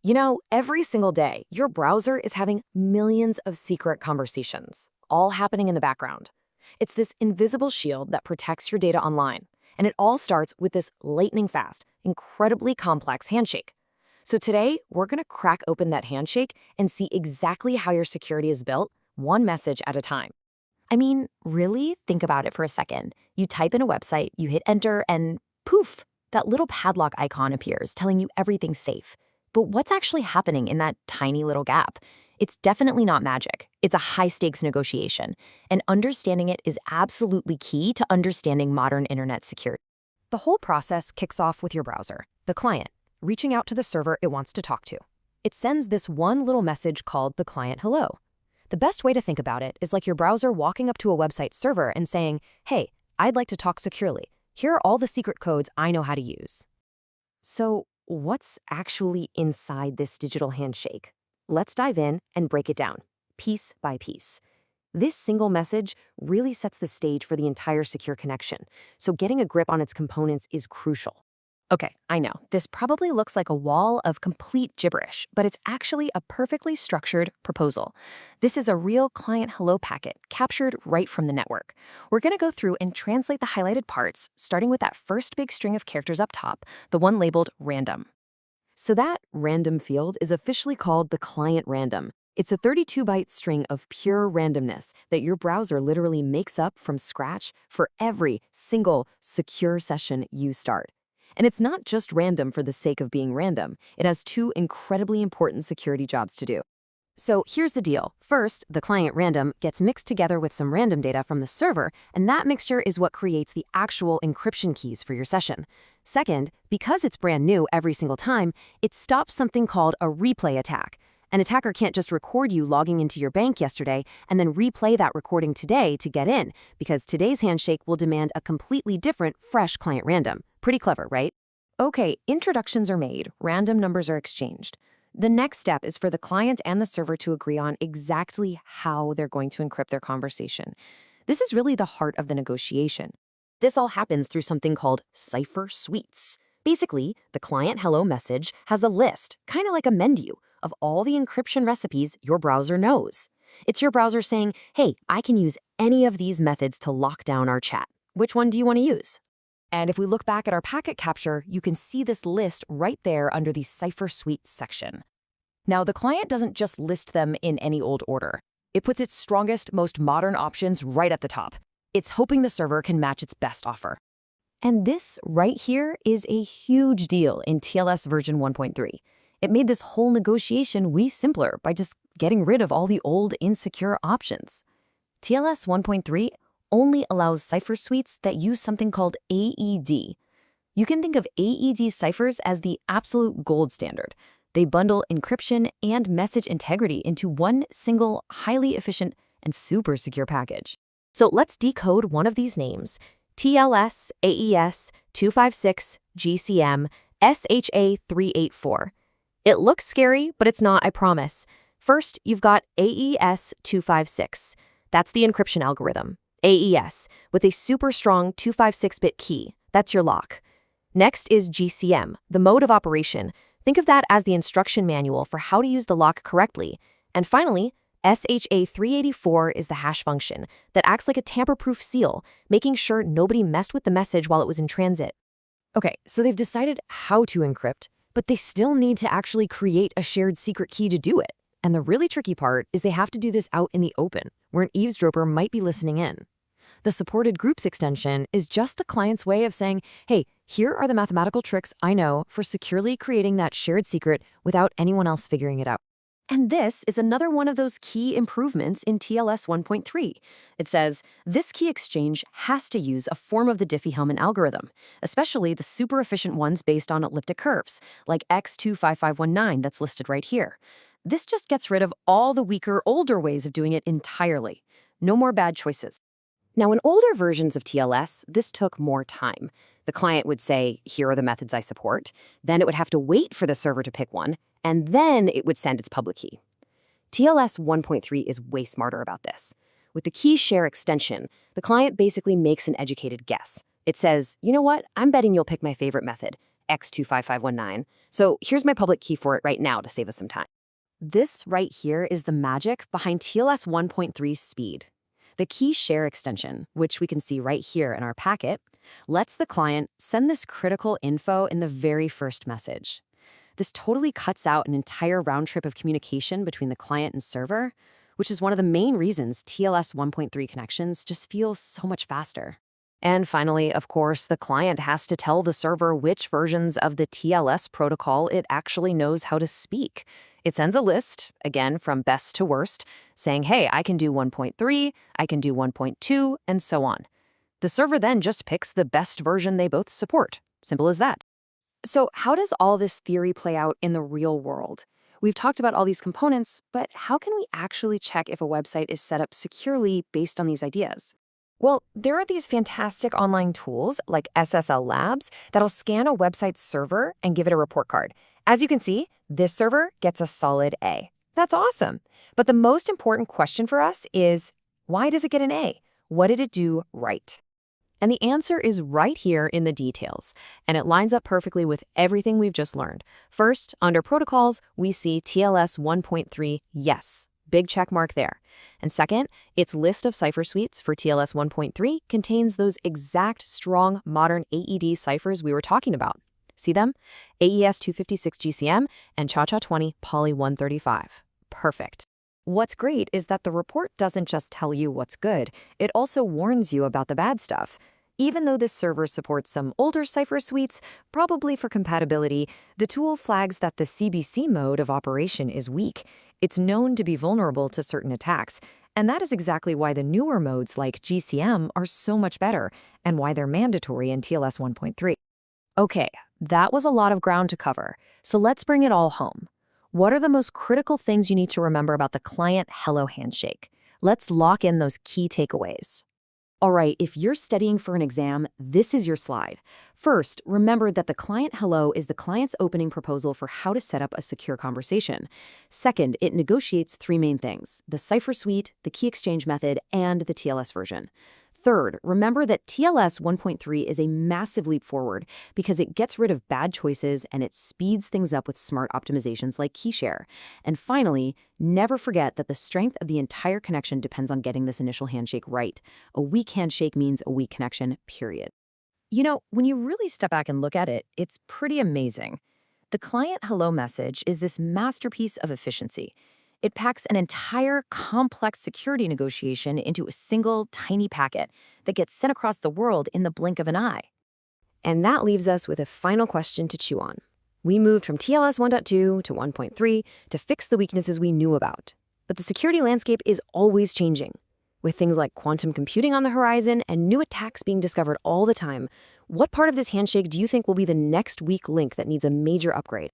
You know, every single day, your browser is having millions of secret conversations, all happening in the background. It's this invisible shield that protects your data online, and it all starts with this lightning fast, incredibly complex handshake. So today, we're going to crack open that handshake and see exactly how your security is built, one message at a time. I mean, really? Think about it for a second. You type in a website, you hit enter, and poof, that little padlock icon appears telling you everything's safe. But what's actually happening in that tiny little gap? It's definitely not magic. It's a high-stakes negotiation, and understanding it is absolutely key to understanding modern internet security. The whole process kicks off with your browser, the client, reaching out to the server it wants to talk to. It sends this one little message called the ClientHello. The best way to think about it is like your browser walking up to a website server and saying, "Hey, I'd like to talk securely. Here are all the secret codes I know how to use." So, what's actually inside this digital handshake? Let's dive in and break it down, piece by piece. This single message really sets the stage for the entire secure connection, so getting a grip on its components is crucial. Okay, I know, this probably looks like a wall of complete gibberish, but it's actually a perfectly structured proposal. This is a real client hello packet captured right from the network. We're going to go through and translate the highlighted parts, starting with that first big string of characters up top, the one labeled random. So that random field is officially called the client random. It's a 32-byte string of pure randomness that your browser literally makes up from scratch for every single secure session you start. And it's not just random for the sake of being random. It has two incredibly important security jobs to do. So here's the deal. First, the client random gets mixed together with some random data from the server, and that mixture is what creates the actual encryption keys for your session. Second, because it's brand new every single time, it stops something called a replay attack. An attacker can't just record you logging into your bank yesterday and then replay that recording today to get in, because today's handshake will demand a completely different, fresh client random. Pretty clever, right? Okay, introductions are made, random numbers are exchanged. The next step is for the client and the server to agree on exactly how they're going to encrypt their conversation. This is really the heart of the negotiation. This all happens through something called cipher suites. Basically, the client hello message has a list, kind of like a menu, of all the encryption recipes your browser knows. It's your browser saying, "Hey, I can use any of these methods to lock down our chat. Which one do you want to use?" And if we look back at our packet capture, you can see this list right there under the cipher suites section. Now, the client doesn't just list them in any old order. It puts its strongest, most modern options right at the top. It's hoping the server can match its best offer. And this right here is a huge deal in TLS version 1.3. It made this whole negotiation way simpler by just getting rid of all the old insecure options. TLS 1.3 only allows cipher suites that use something called AED. You can think of AED ciphers as the absolute gold standard. They bundle encryption and message integrity into one single, highly efficient, and super secure package. So let's decode one of these names: TLS, AES, 256, GCM, SHA 384. It looks scary, but it's not, I promise. First, you've got AES 256. That's the encryption algorithm. AES, with a super strong 256-bit key. That's your lock. Next is GCM, the mode of operation. Think of that as the instruction manual for how to use the lock correctly. And finally, SHA 384 is the hash function that acts like a tamper-proof seal, making sure nobody messed with the message while it was in transit. Okay, so they've decided how to encrypt, but they still need to actually create a shared secret key to do it. And the really tricky part is they have to do this out in the open, where an eavesdropper might be listening in. The supported groups extension is just the client's way of saying, "Hey, here are the mathematical tricks I know for securely creating that shared secret without anyone else figuring it out." And this is another one of those key improvements in TLS 1.3. It says, this key exchange has to use a form of the Diffie-Hellman algorithm, especially the super efficient ones based on elliptic curves, like X25519 that's listed right here. This just gets rid of all the weaker, older ways of doing it entirely. No more bad choices. Now, in older versions of TLS, this took more time. The client would say, "Here are the methods I support." Then it would have to wait for the server to pick one, and then it would send its public key. TLS 1.3 is way smarter about this. With the key share extension, the client basically makes an educated guess. It says, "You know what? I'm betting you'll pick my favorite method, X25519. So here's my public key for it right now to save us some time. This right here is the magic behind TLS 1.3's speed. The key share extension, which we can see right here in our packet, lets the client send this critical info in the very first message. This totally cuts out an entire round trip of communication between the client and server, which is one of the main reasons TLS 1.3 connections just feel so much faster. And finally, of course, the client has to tell the server which versions of the TLS protocol it actually knows how to speak. It sends a list, again, from best to worst, saying, hey, I can do 1.3, I can do 1.2, and so on. The server then just picks the best version they both support. Simple as that. So how does all this theory play out in the real world? We've talked about all these components, but how can we actually check if a website is set up securely based on these ideas? Well, there are these fantastic online tools like SSL Labs that'll scan a website's server and give it a report card. As you can see, this server gets a solid A. That's awesome. But the most important question for us is, why does it get an A? What did it do right? And the answer is right here in the details, and it lines up perfectly with everything we've just learned. First, under protocols, we see TLS 1.3, yes, big check mark there. And second, its list of cipher suites for TLS 1.3 contains those exact strong modern AED ciphers we were talking about. See them? AES 256 GCM and ChaCha20 Poly 135. Perfect. What's great is that the report doesn't just tell you what's good, it also warns you about the bad stuff. Even though this server supports some older cipher suites, probably for compatibility, the tool flags that the CBC mode of operation is weak. It's known to be vulnerable to certain attacks, and that is exactly why the newer modes like GCM are so much better, and why they're mandatory in TLS 1.3. Okay, that was a lot of ground to cover, so let's bring it all home. What are the most critical things you need to remember about the ClientHello handshake? Let's lock in those key takeaways. All right, if you're studying for an exam, this is your slide. First, remember that the ClientHello is the client's opening proposal for how to set up a secure conversation. Second, it negotiates three main things: the cipher suite, the key exchange method, and the TLS version. Third, remember that TLS 1.3 is a massive leap forward because it gets rid of bad choices and it speeds things up with smart optimizations like key share. And finally, never forget that the strength of the entire connection depends on getting this initial handshake right. A weak handshake means a weak connection, period. You know, when you really step back and look at it, it's pretty amazing. The ClientHello message is this masterpiece of efficiency. It packs an entire complex security negotiation into a single tiny packet that gets sent across the world in the blink of an eye. And that leaves us with a final question to chew on. We moved from TLS 1.2 to 1.3 to fix the weaknesses we knew about. But the security landscape is always changing. With things like quantum computing on the horizon and new attacks being discovered all the time, what part of this handshake do you think will be the next weak link that needs a major upgrade?